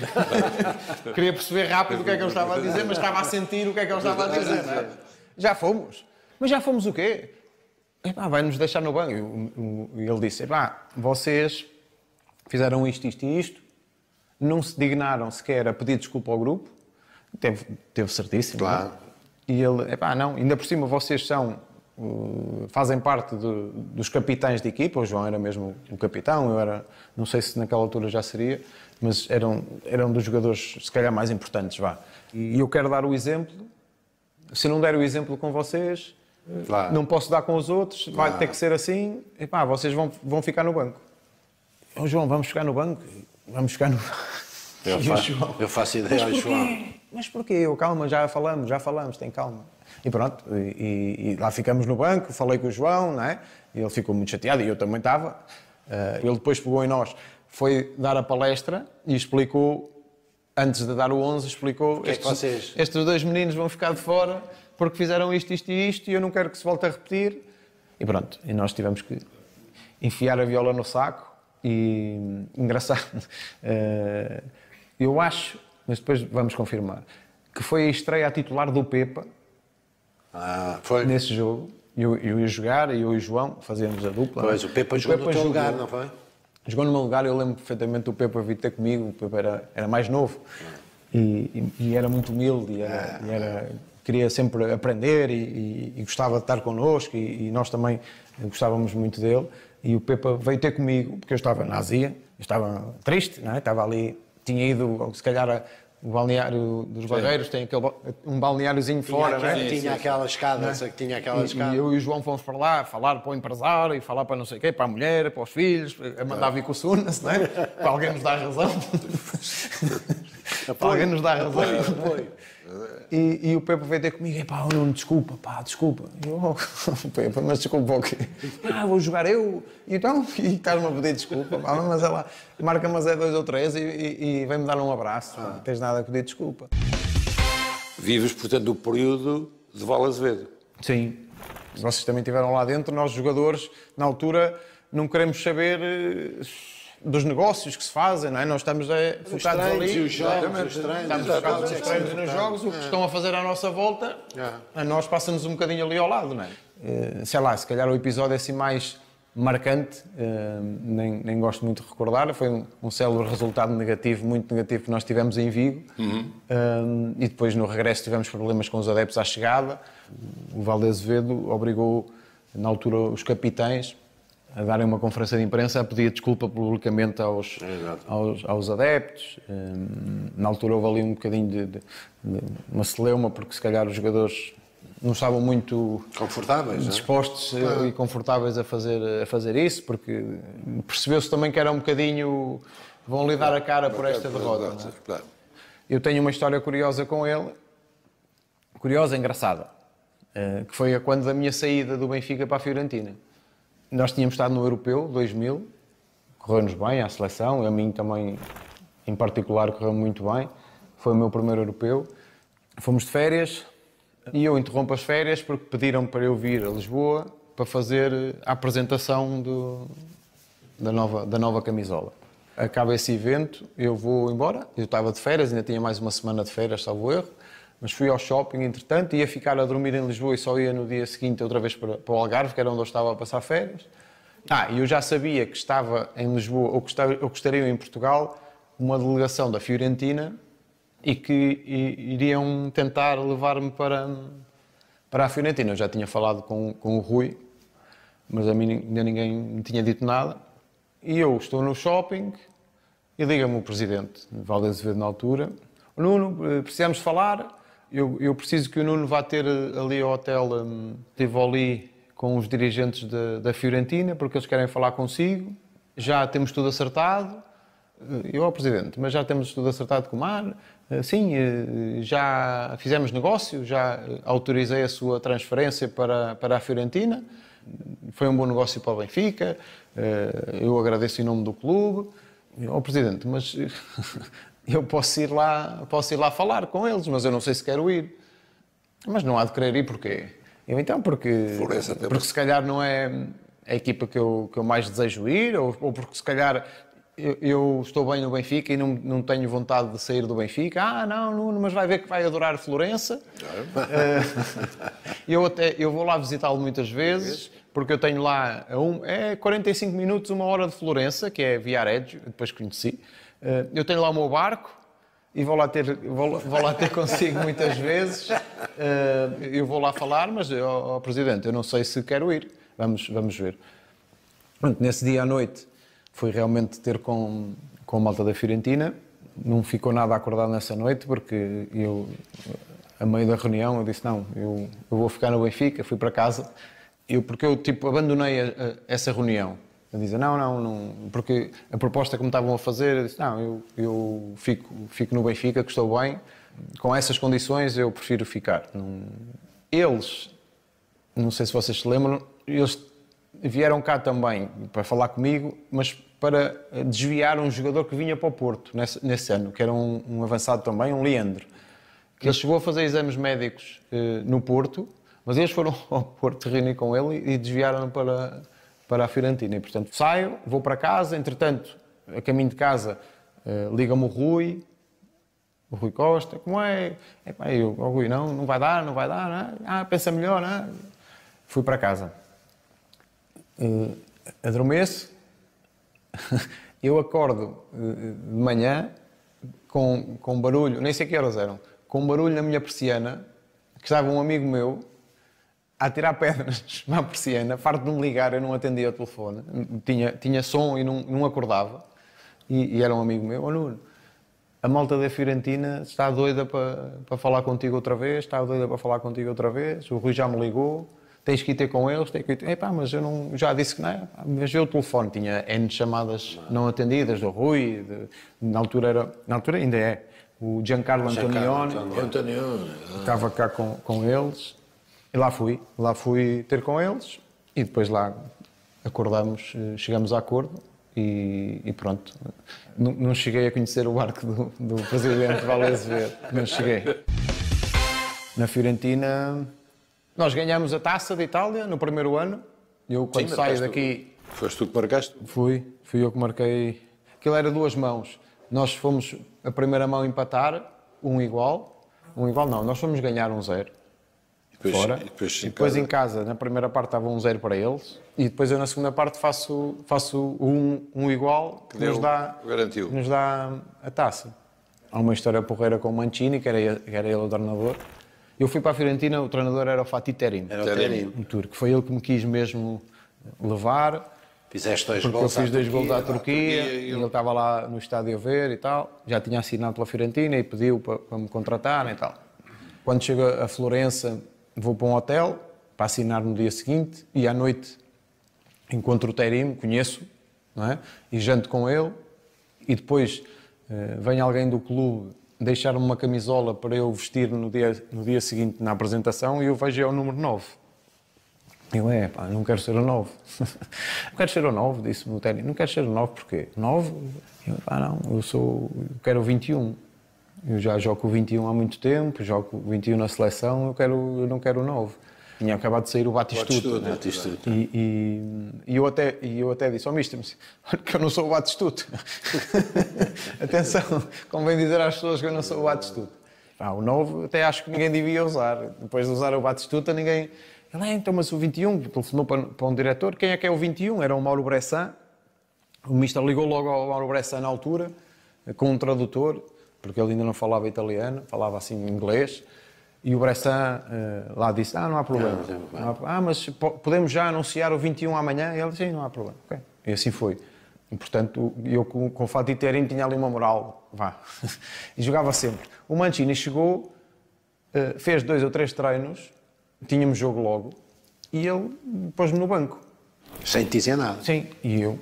Queria perceber rápido o que é que ele estava a dizer, mas estava a sentir o que é que ele estava a dizer. Não é? Já fomos. Mas já fomos o quê? Epá, vai-nos deixar no banco. E ele disse, epá, vocês fizeram isto, isto e isto, não se dignaram sequer a pedir desculpa ao grupo, teve certíssimo. Claro. Não? E ele, epá, não, ainda por cima vocês fazem parte dos capitães de equipa, o João era mesmo o capitão, eu era, não sei se naquela altura já seria, mas eram dos jogadores, se calhar, mais importantes, vá. E eu quero dar o exemplo, se não der o exemplo com vocês, Claro. não posso dar com os outros, vai ter que ser assim, epá, vocês vão ficar no banco. Oh, João, vamos ficar no banco? Vamos ficar no banco. Eu faço ideia ao João. Mas porquê? Eu, calma, já falamos, tem calma. E pronto, e lá ficamos no banco, falei com o João, não é? E ele ficou muito chateado, e eu também estava. Ele depois pegou em nós, foi dar a palestra e explicou, antes de dar o 11, explicou estes dois meninos vão ficar de fora porque fizeram isto, isto e isto, e eu não quero que se volte a repetir. E pronto, e nós tivemos que enfiar a viola no saco. E engraçado, eu acho, mas depois vamos confirmar, que foi a estreia a titular do Pepa Foi. nesse jogo. Eu ia jogar, e eu e o João fazíamos a dupla. Pois, o Pepa jogou no teu lugar, não foi? Jogou no meu lugar, eu lembro perfeitamente do Pepa vir ter comigo. O Pepa era mais novo e era muito humilde queria sempre aprender e gostava de estar connosco, e nós também gostávamos muito dele. E o Pepa veio ter comigo, porque eu estava na Ásia, eu estava triste, não é? Estava ali, tinha ido, se calhar, o balneário dos Barreiros, tem um balneáriozinho fora, não é? Tinha aquelas escadas, E eu e o João fomos para lá, falar para o empresário, e falar para não sei o quê, para a mulher, para os filhos, a mandar vir com o Sunas, não é? Para alguém nos dar razão. Para alguém nos dar razão. E o Pepa veio ter comigo, epá, Nuno, desculpa. E eu, Pepa, mas desculpa o quê? Vou jogar eu. E então, e estás-me a pedir desculpa, mas ela marca-me 2 ou 3 e vem-me dar um abraço, não tens nada a pedir desculpa. Vives, portanto, o período de Val Azevedo. Sim. Vocês também estiveram lá dentro, nós jogadores, na altura, não queremos saber dos negócios que se fazem, não é? Nós estamos focados ali. Estamos focados nos treinos e nos jogos, o que estão a fazer à nossa volta, a nós passa-nos um bocadinho ali ao lado, não é? Sei lá, se calhar o episódio assim mais marcante, nem gosto muito de recordar, foi um célebre resultado negativo, muito negativo, que nós tivemos em Vigo, e depois no regresso tivemos problemas com os adeptos à chegada. O Val de Azevedo obrigou, na altura, os capitães a darem uma conferência de imprensa a pedir desculpa publicamente aos adeptos. Na altura houve ali um bocadinho de uma celeuma, porque se calhar os jogadores não estavam muito confortáveis, dispostos e confortáveis a fazer isso, porque percebeu-se também que era um bocadinho, vão lhe dar a cara por esta derrota. Não é? Claro. Eu tenho uma história curiosa com ele, curiosa, engraçada, que foi quando da minha saída do Benfica para a Fiorentina. Nós tínhamos estado no Europeu 2000, correu-nos bem à seleção, a mim também, em particular, correu muito bem. Foi o meu primeiro Europeu. Fomos de férias e eu interrompo as férias porque pediram para eu vir a Lisboa para fazer a apresentação da nova camisola. Acaba esse evento, eu vou embora, eu estava de férias, ainda tinha mais uma semana de férias, salvo erro, mas fui ao shopping, entretanto, ia ficar a dormir em Lisboa e só ia no dia seguinte outra vez para o Algarve, que era onde eu estava a passar férias. E eu já sabia que estava em Lisboa, ou que estaria em Portugal, uma delegação da Fiorentina e que iriam tentar levar-me para a Fiorentina. Eu já tinha falado com o Rui, mas a mim ainda ninguém me tinha dito nada. E eu estou no shopping e liga-me o presidente, Val de Azevedo na altura: Nuno, precisamos falar. Eu preciso que o Nuno vá ter ali ao hotel Tivoli com os dirigentes da Fiorentina, porque eles querem falar consigo. Já temos tudo acertado. Eu, Presidente, mas já temos tudo acertado com o Mar? Sim, já fizemos negócio, já autorizei a sua transferência para a Fiorentina. Foi um bom negócio para o Benfica. Eu agradeço em nome do clube. Presidente, mas eu posso ir lá falar com eles, mas eu não sei se quero ir. Mas não há de querer ir, porquê? Então, porque se calhar não é a equipa que eu mais desejo ir, ou porque se calhar eu estou bem no Benfica e não tenho vontade de sair do Benfica. Ah, não, Nuno, mas vai ver que vai adorar Florença. Eu vou lá visitá-lo muitas vezes, porque eu tenho lá 45 minutos, 1 hora de Florença, que é Viareggio, depois conheci. Eu tenho lá o meu barco e vou lá ter consigo muitas vezes. Eu vou lá falar, mas, Presidente, eu não sei se quero ir. Vamos ver. Pronto, nesse dia à noite fui realmente ter com a malta da Fiorentina. Não ficou nada acordado nessa noite, porque eu, a meio da reunião, eu disse, não, eu vou ficar no Benfica, fui para casa. Porque eu abandonei essa reunião. Eu dizia, não, porque a proposta que me estavam a fazer, eu disse, não, eu fico no Benfica, que estou bem, com essas condições eu prefiro ficar. Eles, não sei se vocês se lembram, eles vieram cá também para falar comigo, mas para desviar um jogador que vinha para o Porto nesse ano, que era um avançado também, um Leandro, que ele chegou a fazer exames médicos no Porto, mas eles foram ao Porto reunir com ele e desviaram para a Fiorentina. E, portanto, saio, vou para casa, entretanto, a caminho de casa, liga-me o Rui Costa, como é? Rui, não vai dar, não é? Pensa melhor, não é? Fui para casa. Adormeço, eu acordo de manhã com barulho, nem sei que horas eram, com barulho na minha persiana, que estava um amigo meu a tirar pedras na persiana, farto de me ligar, eu não atendia o telefone, tinha som e não acordava, e era um amigo meu, Nuno, a malta da Fiorentina está doida para falar contigo outra vez, o Rui já me ligou, tens que ir ter com eles, mas eu não, já disse que não é, mas eu o telefone, tinha N chamadas não atendidas do Rui, na altura ainda é, o Giancarlo Antonioni, estava cá com eles, e lá fui ter com eles, e depois lá acordamos, chegamos a acordo, e pronto, não cheguei a conhecer o barco do Presidente Vale Azevedo, mas cheguei. Na Fiorentina, nós ganhámos a Taça da Itália no primeiro ano. Eu, quando saio daqui... Foste tu que marcaste? Fui eu que marquei. Aquilo era 2 mãos. Nós fomos a primeira mão empatar, um igual não, nós fomos ganhar 1-0 fora. E depois em casa, na primeira parte estava 1-0 para eles, e depois eu na segunda parte faço um igual que nos dá a taça. Há uma história porreira com o Mancini, que era ele o treinador. Eu fui para a Fiorentina, o treinador era o Fatih Terim. Um turco. Foi ele que me quis mesmo levar. Fizeste 2 gols. Porque eu fiz 2 gols à Turquia, e ele estava lá no estádio a ver e tal. Já tinha assinado pela Fiorentina e pediu para me contratar e tal. Quando chego a Florença, vou para um hotel para assinar no dia seguinte, e à noite encontro o Terim, conheço, não é? E janto com ele, e depois vem alguém do clube deixar-me uma camisola para eu vestir no dia seguinte na apresentação, e eu vejo o número 9. Eu, não quero ser o 9. Não quero ser o 9, disse-me o Terim. Não quero ser o 9 porquê? 9? Eu, eu quero o 21. Eu já jogo o 21 há muito tempo, jogo o 21 na seleção, eu não quero o 9. Tinha acabado de sair o Batistuta. E eu até disse ao mister, que eu não sou o Batistuta. Atenção, convém dizer às pessoas que eu não sou o Batistuta. O 9 até acho que ninguém devia usar. Depois de usar o Batistuta, ninguém... Ele, então, mas o 21, telefonou para um diretor, quem é que é o 21? Era o Mauro Bressan. O mister ligou logo ao Mauro Bressan na altura, com um tradutor, porque ele ainda não falava italiano, falava assim inglês. E o Bressan lá disse, não há problema. Mas podemos já anunciar o 21 amanhã? E ele disse, sim, não há problema. Okay. E assim foi. E, portanto, eu com o Fatih Terim tinha ali uma moral, e jogava sempre. O Mancini chegou, fez 2 ou 3 treinos, tínhamos jogo logo, e ele pôs-me no banco. Sem te dizer nada. Sim, e eu,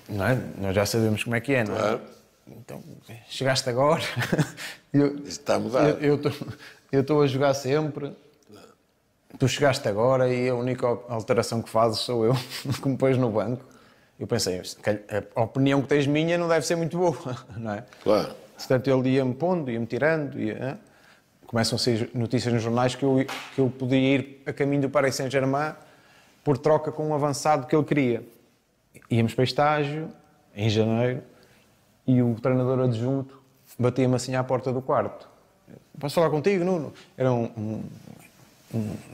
não é? Nós já sabemos como é que é, não é? Claro. Então, chegaste agora. Está a mudar. Eu estou a jogar sempre. Tu chegaste agora e a única alteração que fazes sou eu, que me pôs no banco. Eu pensei, a opinião que tens minha não deve ser muito boa, não é? Claro. Portanto, ele ia-me pondo, ia-me tirando. Começam a sair notícias nos jornais que eu podia ir a caminho do Paris Saint-Germain por troca com um avançado que ele queria. Íamos para estágio, em janeiro, e o treinador adjunto batia-me assim à porta do quarto. Posso falar contigo, Nuno? Era um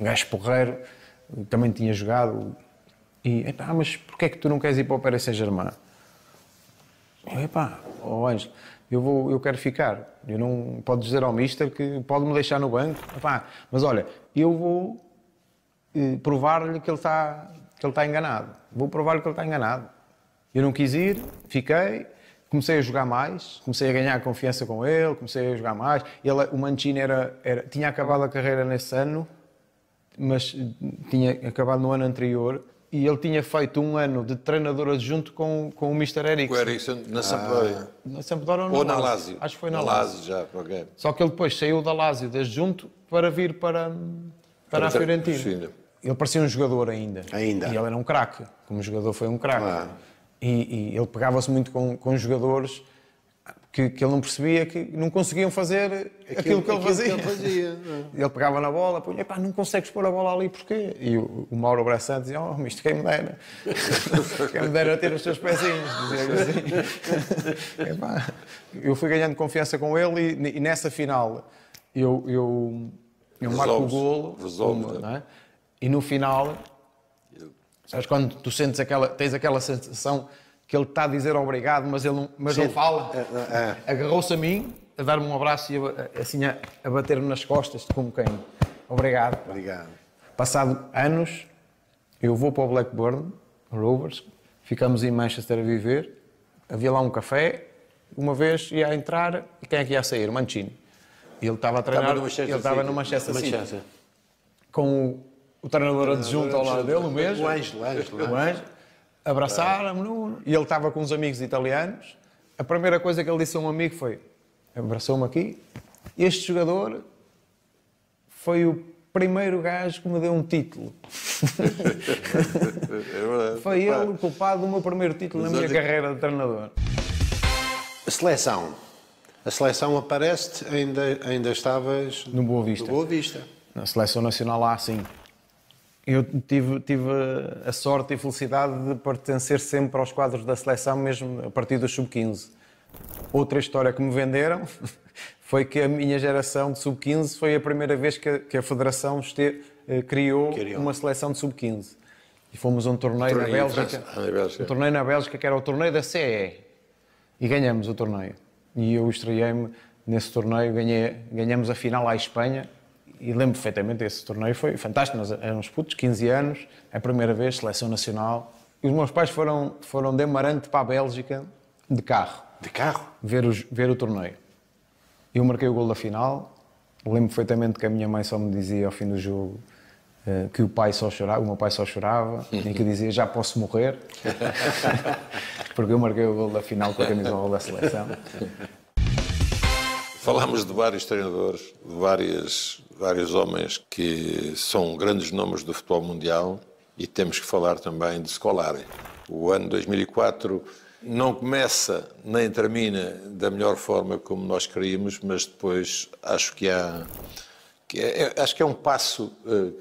gajo porreiro, também tinha jogado. E, mas porquê é que tu não queres ir para o Paris Saint-Germain? Ângelo, eu quero ficar. Eu não podes dizer ao mister que pode-me deixar no banco. Mas olha, eu vou provar-lhe que ele está enganado. Vou provar-lhe que ele está enganado. Eu não quis ir, fiquei, comecei a jogar mais, comecei a ganhar confiança com ele, comecei a jogar mais. O Mancini tinha acabado a carreira nesse ano, mas tinha acabado no ano anterior. E ele tinha feito um ano de treinador adjunto com o Mr. Eriksson. Com o Eriksson na Sampdoria. Na Sampdoria ou na Lazio? Acho que foi na Lazio. Já, ok. Só que ele depois saiu da Lazio desde junto para vir para a Fiorentina. Ele parecia um jogador ainda. E ele era um craque. Como jogador foi um craque. E ele pegava-se muito com jogadores que ele não percebia, que não conseguiam fazer aquilo que ele fazia. Ele pegava na bola, punha, não consegues pôr a bola ali, porquê? E o Mauro Bressan dizia, isto quem me dera. Quem me dera ter os teus pezinhos. Dizia assim. Eu fui ganhando confiança com ele e nessa final eu marco o golo. Não é? E no final, sabes quando tu sentes tens aquela sensação que ele está a dizer obrigado, mas ele não fala. Agarrou-se a mim, a dar-me um abraço e assim a bater-me nas costas, como quem. Obrigado. Passado anos, eu vou para o Blackburn Rovers, ficamos em Manchester a viver, havia lá um café, uma vez ia a entrar, e quem é que ia sair? O Mancini. E ele estava a treinar, ele estava no Manchester City. Com o treinador adjunto ao lado dele, o mesmo. O Ângelo. Abraçaram-me, e ele estava com uns amigos italianos. A primeira coisa que ele disse a um amigo foi: abraçou-me aqui. Este jogador foi o primeiro gajo que me deu um título. Foi ele o culpado do meu primeiro título na minha carreira de treinador. A seleção aparece-te, ainda estavas no Boa Vista. Na seleção nacional lá, sim. Eu tive a sorte e a felicidade de pertencer sempre aos quadros da seleção, mesmo a partir do sub-15. Outra história que me venderam foi que a minha geração de sub-15 foi a primeira vez que a Federação criou uma seleção de sub-15. E fomos a um torneio na Bélgica. Um torneio na Bélgica que era o torneio da CE. E ganhamos o torneio. E eu estreiei-me nesse torneio, ganhamos a final à Espanha. E lembro perfeitamente, esse torneio foi fantástico. Nós éramos putos, 15 anos, é a primeira vez, seleção nacional. E os meus pais foram de Amarante para a Bélgica de carro. De carro? Ver o torneio. Eu marquei o gol da final. Lembro perfeitamente que a minha mãe só me dizia ao fim do jogo que o meu pai só chorava e que dizia já posso morrer. Porque eu marquei o gol da final com a camisola da seleção. Falámos de vários treinadores, de vários homens que são grandes nomes do futebol mundial e temos que falar também de Scolari. O ano 2004 não começa nem termina da melhor forma como nós queríamos, mas depois acho que é um passo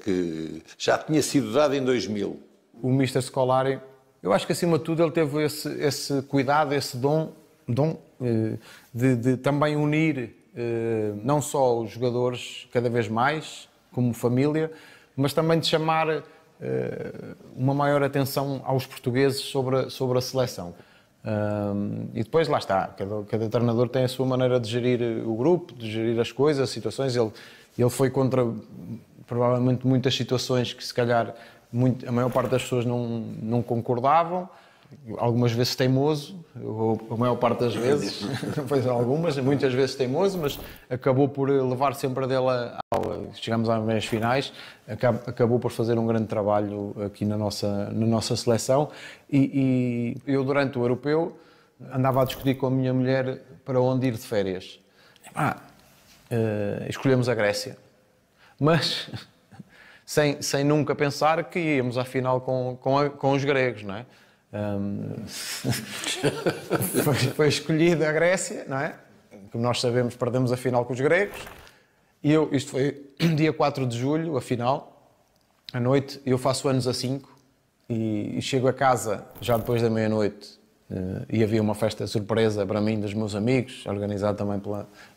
que já tinha sido dado em 2000. O Mr. Scolari, eu acho que acima de tudo ele teve esse cuidado, esse dom de também unir não só os jogadores cada vez mais, como família, mas também de chamar uma maior atenção aos portugueses sobre a seleção. E depois lá está, cada treinador tem a sua maneira de gerir o grupo, de gerir as coisas, as situações. Ele foi contra provavelmente muitas situações que se calhar a maior parte das pessoas não concordavam. Algumas vezes teimoso, ou a maior parte das vezes, muitas vezes teimoso, mas acabou por levar sempre dele chegamos às meias finais, acabou por fazer um grande trabalho aqui na nossa seleção e eu durante o europeu andava a discutir com a minha mulher para onde ir de férias. Escolhemos a Grécia, mas sem nunca pensar que íamos à final com os gregos, não é? Foi escolhida a Grécia, não é? Como nós sabemos, perdemos a final com os gregos. E isto foi dia 4 de julho, a final, à noite. Eu faço anos a 5 e chego a casa já depois da meia-noite, E havia uma festa surpresa para mim, dos meus amigos, organizada também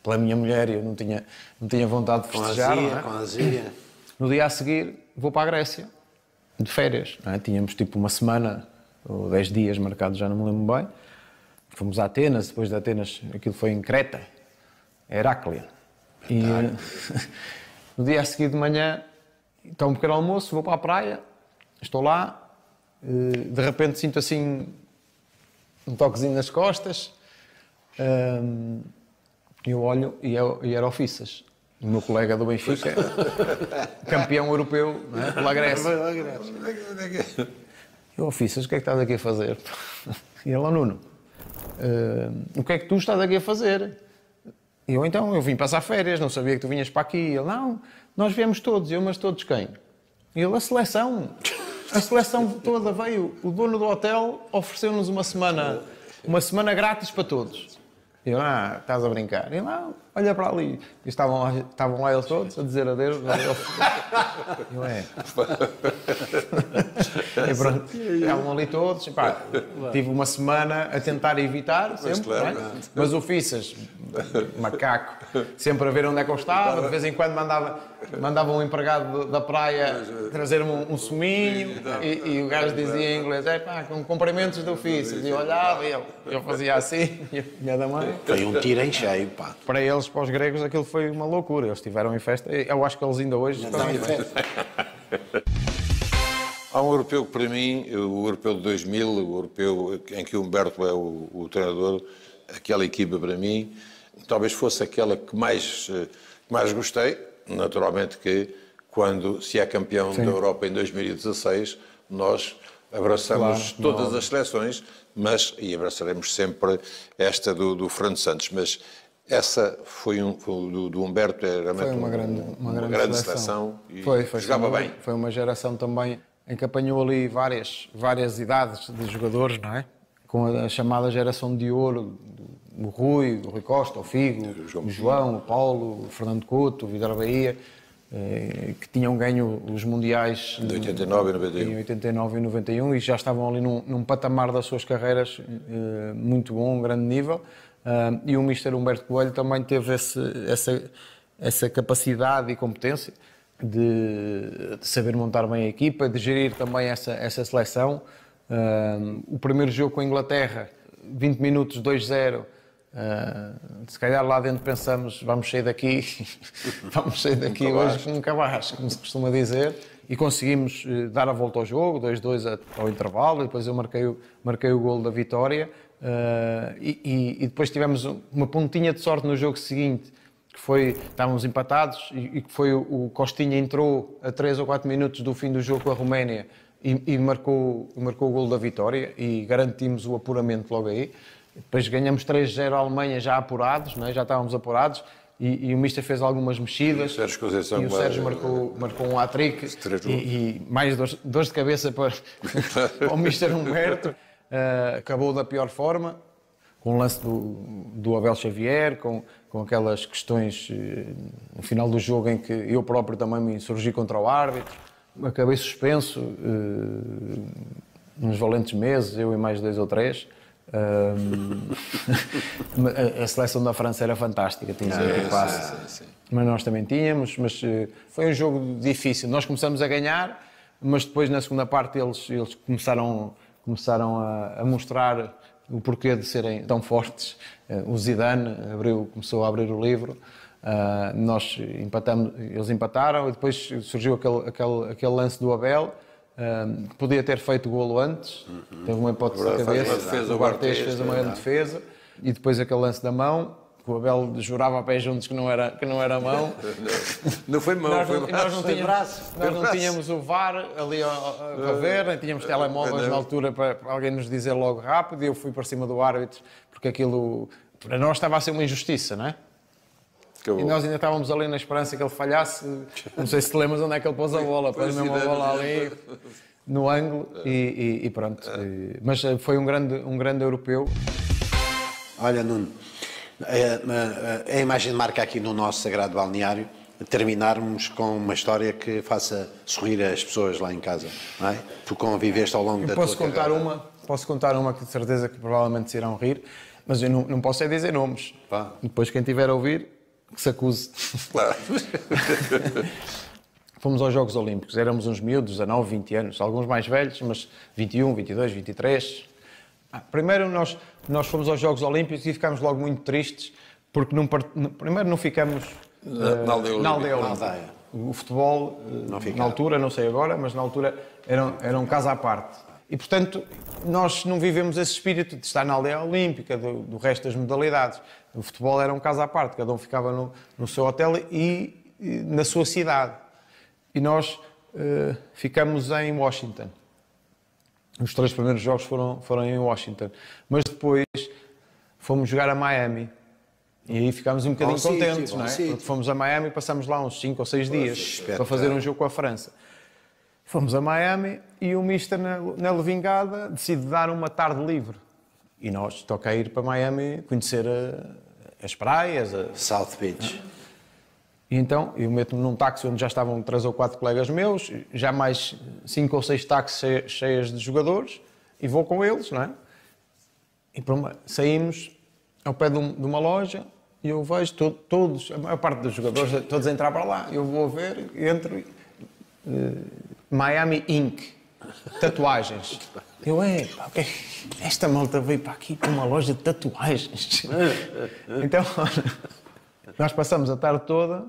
pela minha mulher, e eu não tinha vontade de festejar. Com a azia. No dia a seguir, vou para a Grécia, de férias. Não é? Tínhamos tipo uma semana ou 10 dias marcados, já não me lembro bem. Fomos a Atenas, depois de Atenas, aquilo foi em Creta, Heráclea. E no dia a seguir de manhã, então um pequeno almoço, vou para a praia, estou lá, de repente sinto assim um toquezinho nas costas, eu olho e era o Fissas, o meu colega do Benfica, campeão europeu, não é? Pela Grécia. Eu, Fissas, o que é que estás aqui a fazer? E ele, Nuno, o que é que tu estás aqui a fazer? E eu vim passar férias, não sabia que tu vinhas para aqui. E ele, não, nós viemos todos. Eu, mas todos quem? E ele, a seleção toda veio. O dono do hotel ofereceu-nos uma semana grátis para todos. E eu, estás a brincar. E ele, olha para ali. E estavam lá eles todos a dizer adeus. E eu, E pronto, estavam ali todos. Tive uma semana a tentar evitar, sempre, claro. Mas o Fissas, macaco, sempre a ver onde é que eu estava. De vez em quando mandava um empregado da praia trazer-me um suminho e o gajo dizia em inglês, com cumprimentos do Fissas. E eu olhava e eu fazia assim, e a minha da mãe. Foi um tiro em cheio, pá. Para eles, para os gregos, aquilo foi uma loucura. Eles estiveram em festa. Eu acho que eles ainda hoje estão em festa. Há um europeu que, para mim, o europeu de 2000, o europeu em que o Humberto é o treinador, aquela equipa, para mim, talvez fosse aquela que mais gostei. Naturalmente que, quando se é campeão da Europa em 2016, nós abraçamos todas as seleções, e abraçaremos sempre esta do Fernando Santos. Mas essa foi do Humberto, era uma grande seleção. E jogava bem. Foi uma geração também em que apanhou ali várias idades de jogadores, não é? Com a chamada geração de ouro, o Rui Costa, o Figo, o João, o Paulo, o Fernando Couto, o Vidal Bahia, que tinham ganho os mundiais de 89 e 91. Em 89 e 91 e já estavam ali num patamar das suas carreiras muito bom, um grande nível. E o Mister Humberto Coelho também teve essa capacidade e competência de saber montar bem a equipa, de gerir também essa seleção. O primeiro jogo com a Inglaterra, 20 minutos, 2-0, se calhar lá dentro pensamos, vamos sair daqui hoje com um cabaz, como se costuma dizer, e conseguimos dar a volta ao jogo, 2-2 ao intervalo, e depois eu marquei o golo da vitória, e depois tivemos uma pontinha de sorte no jogo seguinte, estávamos empatados, e que foi o Costinha entrou a 3 ou 4 minutos do fim do jogo com a Roménia e marcou o golo da vitória e garantimos o apuramento logo aí. Depois ganhamos 3-0 à Alemanha já apurados, não é? Já estávamos apurados e o Mister fez algumas mexidas e o Sérgio marcou um hat-trick e mais dores de cabeça para o Mister Humberto. Acabou da pior forma, com o lance do Abel Xavier, com aquelas questões no final do jogo em que eu próprio também me insurgi contra o árbitro. Acabei suspenso uns valentes meses, eu e mais 2 ou 3. A seleção da França era fantástica, tinha classe, mas nós também tínhamos. Mas foi um jogo difícil. Nós começamos a ganhar, mas depois na segunda parte eles começaram a mostrar o porquê de serem tão fortes. O Zidane começou a abrir o livro. Nós empatamos, eles empataram e depois surgiu aquele lance do Abel, que podia ter feito o golo antes, teve uma hipótese de cabeça, o Barthez fez uma grande defesa e depois aquele lance da mão, que o Abel jurava a pés juntos que não era mão. Não foi mão, nós não tínhamos o VAR ali para ver, nem tínhamos telemóveis na altura para alguém nos dizer logo rápido, e eu fui para cima do árbitro, porque aquilo para nós estava a ser uma injustiça, não é? Acabou. E nós ainda estávamos ali na esperança que ele falhasse. Não sei se te lembras onde é que ele pôs a bola. Pôs mesmo a bola ali no ângulo e pronto. Mas foi um grande europeu. Olha, Nuno, a imagem de marca aqui no nosso sagrado balneário, terminarmos com uma história que faça sorrir as pessoas lá em casa, não é? Tu conviveste ao longo da tua carreira. Posso contar uma Posso contar uma que de certeza que provavelmente se irão rir, mas eu não posso é dizer nomes. Pá. Depois quem tiver a ouvir, que se acuse. Claro. Fomos aos Jogos Olímpicos, éramos uns miúdos, 19, 20 anos, alguns mais velhos, mas 21, 22, 23. Primeiro nós fomos aos Jogos Olímpicos e ficámos logo muito tristes, porque primeiro não ficamos Na aldeia na aldeia olímpica. olímpica. O futebol, na altura, não sei agora, mas na altura era um caso à parte. E, portanto, nós não vivemos esse espírito de estar na aldeia olímpica, do resto das modalidades. O futebol era um caso à parte, cada um ficava no seu hotel e na sua cidade. E nós ficamos em Washington. Os 3 primeiros jogos foram em Washington. Mas depois fomos jogar a Miami. E aí ficámos um bocadinho contentes, não é? Porque fomos a Miami e passámos lá uns 5 ou 6 dias para fazer um jogo com a França. Fomos a Miami e o Mister na Levingada decide dar uma tarde livre. E nós toca ir para Miami conhecer as praias. South Beach. E então eu meto-me num táxi onde já estavam 3 ou 4 colegas meus, já mais 5 ou 6 táxis cheias de jogadores, e vou com eles, não é? E saímos ao pé de uma loja e eu vejo todos, a maior parte dos jogadores, todos a entrar para lá. Eu vou ver, entro, Miami Inc. Tatuagens. Eu, esta malta veio para aqui para uma loja de tatuagens. Então, nós passamos a tarde toda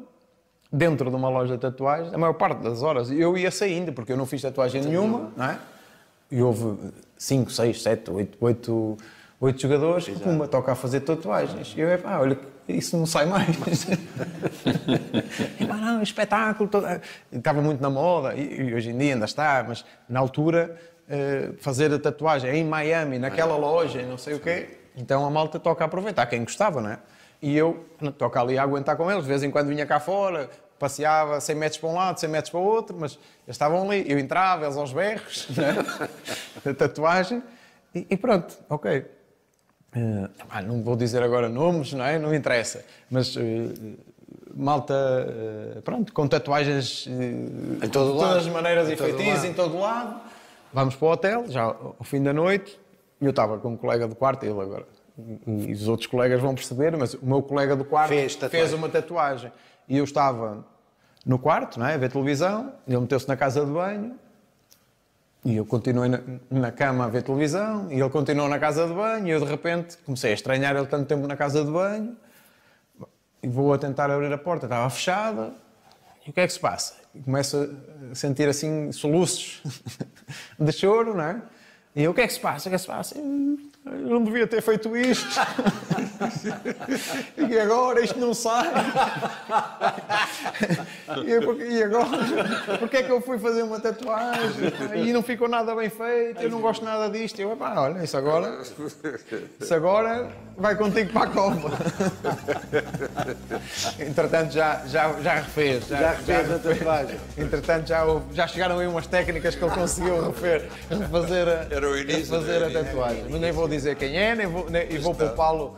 dentro de uma loja de tatuagens, a maior parte das horas. Eu ia saindo, porque eu não fiz tatuagem nenhuma, não é? E houve 5, 6, 7, 8 jogadores que me toca a fazer tatuagens. E eu, olha, isso não sai mais. E, não, espetáculo. Estava muito na moda, e hoje em dia ainda está, mas na altura, fazer a tatuagem em Miami, naquela loja, e não sei o quê, então a malta toca a aproveitar, quem gostava, não é? E eu toca ali a aguentar com eles, de vez em quando vinha cá fora, passeava 100 metros para um lado, 100 metros para o outro, mas eles estavam ali, eu entrava, eles aos berros, né? Da tatuagem, e pronto, ok. Não vou dizer agora nomes, não é? Não interessa, mas malta, pronto, com tatuagens em todo de todas as maneiras e feitiços, em todo lado. Vamos para o hotel, já ao fim da noite, e eu estava com um colega do quarto, ele agora, e os outros colegas vão perceber, mas o meu colega do quarto fez uma tatuagem. E eu estava no quarto, não é? A ver televisão, ele meteu-se na casa de banho, e eu continuei na cama a ver televisão, e ele continuou na casa de banho, e eu de repente comecei a estranhar ele tanto tempo na casa de banho, e vou a tentar abrir a porta, estava fechada, e o que é que se passa? E começo a sentir assim soluços de choro, não é? E eu, o que é que se passa? O que é que se passa? Eu não devia ter feito isto. E agora isto não sai. E agora? Porquê é que eu fui fazer uma tatuagem? E não ficou nada bem feito, eu não gosto nada disto. Eu, olha, isso agora vai contigo para a Copa. Entretanto, já refez. Já refez a tatuagem. Entretanto, já chegaram aí umas técnicas que ele conseguiu refazer a tatuagem. Mas nem vou dizer quem é, nem vou poupá-lo